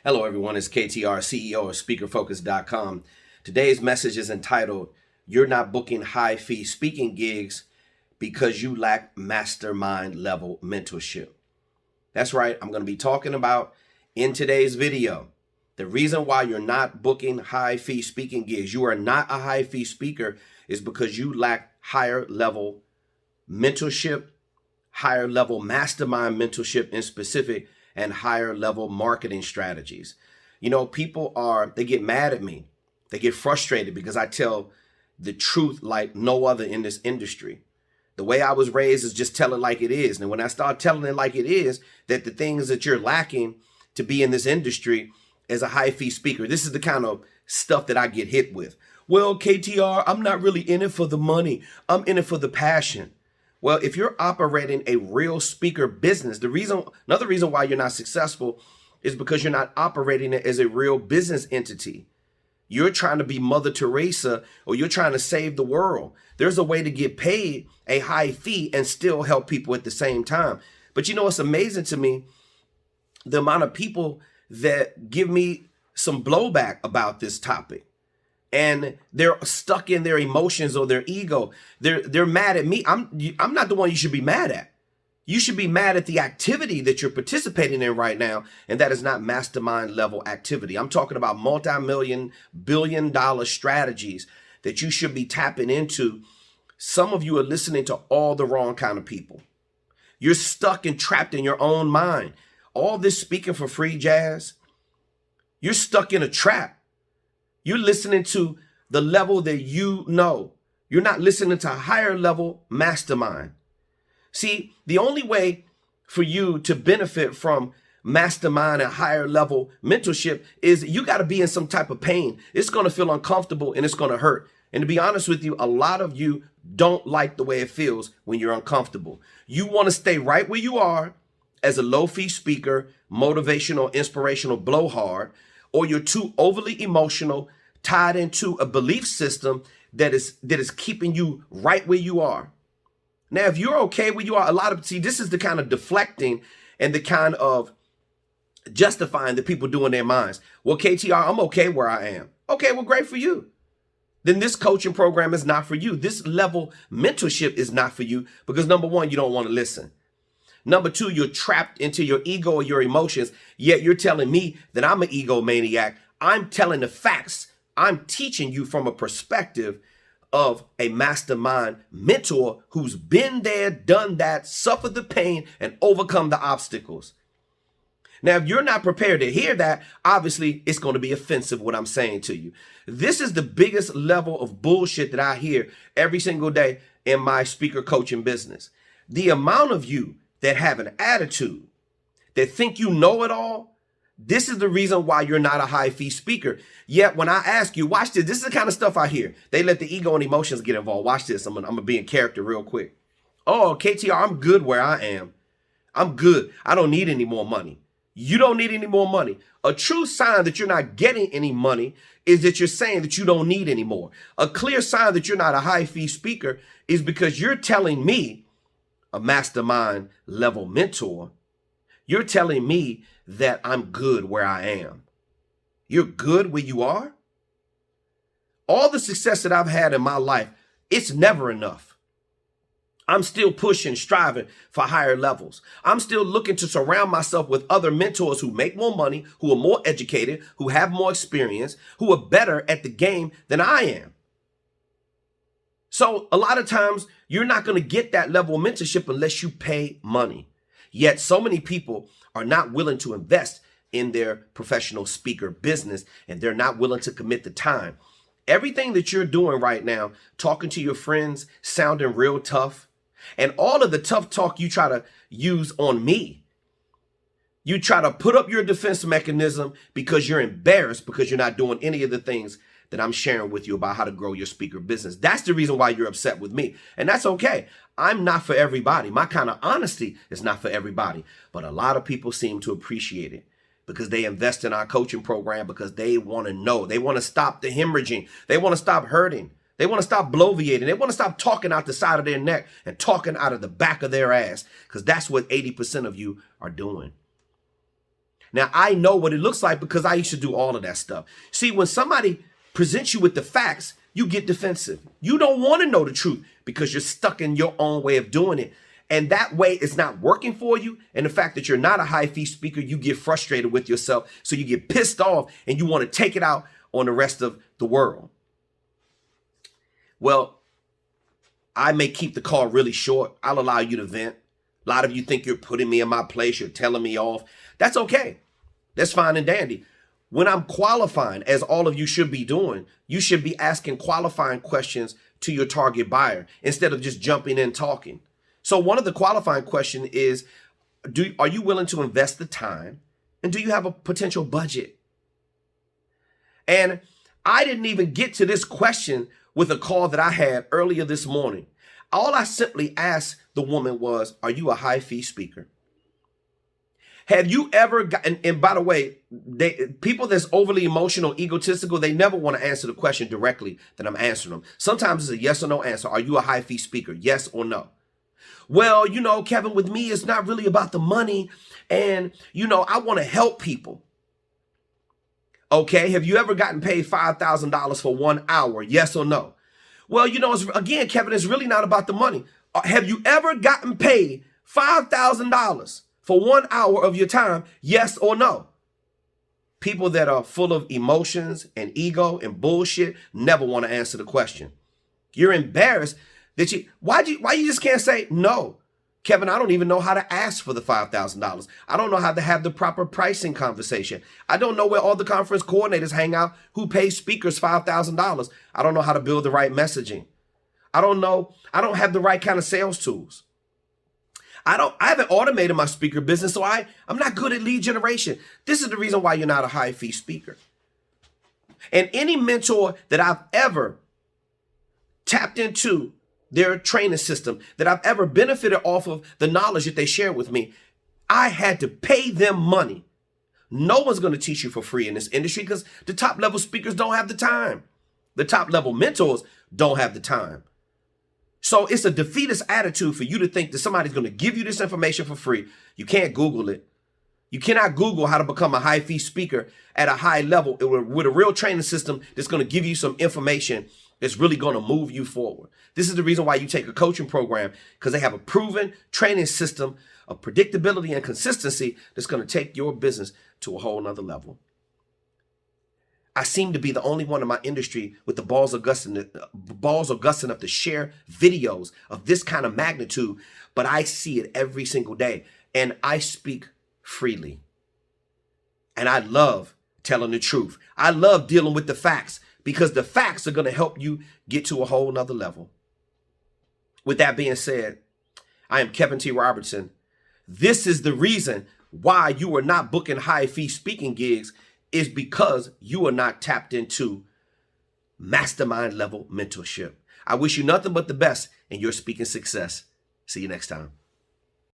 Hello, everyone. It's KTR, CEO of SpeakerFocus.com. Today's message is entitled, You're Not Booking High Fee Speaking Gigs Because You Lack Mastermind Level Mentorship. That's right. I'm going to be talking about in today's video the reason why you're not booking high fee speaking gigs. You are not a high fee speaker is because you lack higher level mentorship, higher level mastermind mentorship in specific, and higher level marketing strategies. You know, they get mad at me. They get frustrated because I tell the truth like no other in this industry. The way I was raised is just tell it like it is. And when I start telling it like it is, that the things that you're lacking to be in this industry as a high fee speaker, this is the kind of stuff that I get hit with. Well, KTR, I'm not really in it for the money. I'm in it for the passion. Well, if you're operating a real speaker business, another reason why you're not successful is because you're not operating it as a real business entity. You're trying to be Mother Teresa, or you're trying to save the world. There's a way to get paid a high fee and still help people at the same time. But you know, it's amazing to me, the amount of people that give me some blowback about this topic. And they're stuck in their emotions or their ego. They're mad at me. I'm not the one you should be mad at. You should be mad at the activity that you're participating in right now, and that is not mastermind level activity. I'm talking about multi-million, billion-dollar strategies that you should be tapping into. Some of you are listening to all the wrong kind of people. You're stuck and trapped in your own mind. All this speaking for free jazz, you're stuck in a trap. You're listening to the level that you know. You're not listening to a higher level mastermind. See, the only way for you to benefit from mastermind and higher level mentorship is you got to be in some type of pain. It's going to feel uncomfortable and it's going to hurt. And to be honest with you, a lot of you don't like the way it feels when you're uncomfortable. You want to stay right where you are as a low fee speaker, motivational, inspirational blowhard, or you're too overly emotional, tied into a belief system that is keeping you right where you are. Now, if you're okay where you are, this is the kind of deflecting and the kind of justifying that people do in their minds. Well, KTR, I'm okay where I am. Okay, well, great for you. Then this coaching program is not for you. This level mentorship is not for you because number one, you don't want to listen. Number two, you're trapped into your ego or your emotions, yet you're telling me that I'm an egomaniac. I'm telling the facts. I'm teaching you from a perspective of a mastermind mentor who's been there, done that, suffered the pain, and overcome the obstacles. Now, if you're not prepared to hear that, obviously it's going to be offensive what I'm saying to you. This is the biggest level of bullshit that I hear every single day in my speaker coaching business. The amount of you that have an attitude, that think you know it all, this is the reason why you're not a high fee speaker. Yet when I ask you, watch this is the kind of stuff I hear. They let the ego and emotions get involved. Watch this. I'm gonna be in character real quick. Oh, KTR, I'm good where I am. I'm good. I don't need any more money. You don't need any more money. A true sign that you're not getting any money is that you're saying that you don't need any more. A clear sign that you're not a high fee speaker is because you're telling me, a mastermind level mentor, you're telling me that I'm good where I am. You're good where you are? All the success that I've had in my life, it's never enough. I'm still pushing, striving for higher levels. I'm still looking to surround myself with other mentors who make more money, who are more educated, who have more experience, who are better at the game than I am. So a lot of times you're not going to get that level of mentorship unless you pay money. Yet so many people are not willing to invest in their professional speaker business, and they're not willing to commit the time. Everything that you're doing right now, talking to your friends, sounding real tough, and all of the tough talk you try to use on me. You try to put up your defense mechanism because you're embarrassed because you're not doing any of the things that I'm sharing with you about how to grow your speaker business. That's the reason why you're upset with me. And that's okay. I'm not for everybody. My kind of honesty is not for everybody. But a lot of people seem to appreciate it because they invest in our coaching program because they want to know. They want to stop the hemorrhaging. They want to stop hurting. They want to stop bloviating. They want to stop talking out the side of their neck and talking out of the back of their ass because that's what 80% of you are doing. Now, I know what it looks like because I used to do all of that stuff. See, when somebody presents you with the facts, you get defensive. You don't want to know the truth because you're stuck in your own way of doing it. And that way it's not working for you. And the fact that you're not a high fee speaker, you get frustrated with yourself. So you get pissed off and you want to take it out on the rest of the world. Well, I may keep the call really short. I'll allow you to vent. A lot of you think you're putting me in my place. You're telling me off. That's okay. That's fine and dandy. When I'm qualifying, as all of you should be doing, you should be asking qualifying questions to your target buyer instead of just jumping in talking. So one of the qualifying questions is, are you willing to invest the time? And do you have a potential budget? And I didn't even get to this question with a call that I had earlier this morning. All I simply asked the woman was, are you a high fee speaker? Have you ever gotten, and by the way, people that's overly emotional, egotistical, they never want to answer the question directly that I'm answering them. Sometimes it's a yes or no answer. Are you a high fee speaker? Yes or no? Well, Kevin, with me, it's not really about the money. And, I want to help people. Okay. Have you ever gotten paid $5,000 for 1 hour? Yes or no? Well, again, Kevin, it's really not about the money. Have you ever gotten paid $5,000 for 1 hour of your time? Yes or no? People that are full of emotions and ego and bullshit never want to answer the question. You're embarrassed that why you just can't say no? Kevin, I don't even know how to ask for the $5,000. I don't know how to have the proper pricing conversation. I don't know where all the conference coordinators hang out who pay speakers $5,000. I don't know how to build the right messaging. I don't know. I don't have the right kind of sales tools. I haven't automated my speaker business, so I'm not good at lead generation. This is the reason why you're not a high fee speaker. And any mentor that I've ever tapped into their training system, that I've ever benefited off of the knowledge that they share with me, I had to pay them money. No one's going to teach you for free in this industry because the top level speakers don't have the time. The top level mentors don't have the time. So it's a defeatist attitude for you to think that somebody's going to give you this information for free. You can't Google it. You cannot Google how to become a high fee speaker at a high level with a real training system that's going to give you some information that's really going to move you forward. This is the reason why you take a coaching program, because they have a proven training system of predictability and consistency that's going to take your business to a whole nother level. I seem to be the only one in my industry with the balls of gust enough to share videos of this kind of magnitude, but I see it every single day and I speak freely. And I love telling the truth. I love dealing with the facts because the facts are going to help you get to a whole nother level. With that being said, I am Kevin T. Robertson. This is the reason why you are not booking high fee speaking gigs, is because you are not tapped into mastermind level mentorship. I wish you nothing but the best in your speaking success. See you next time.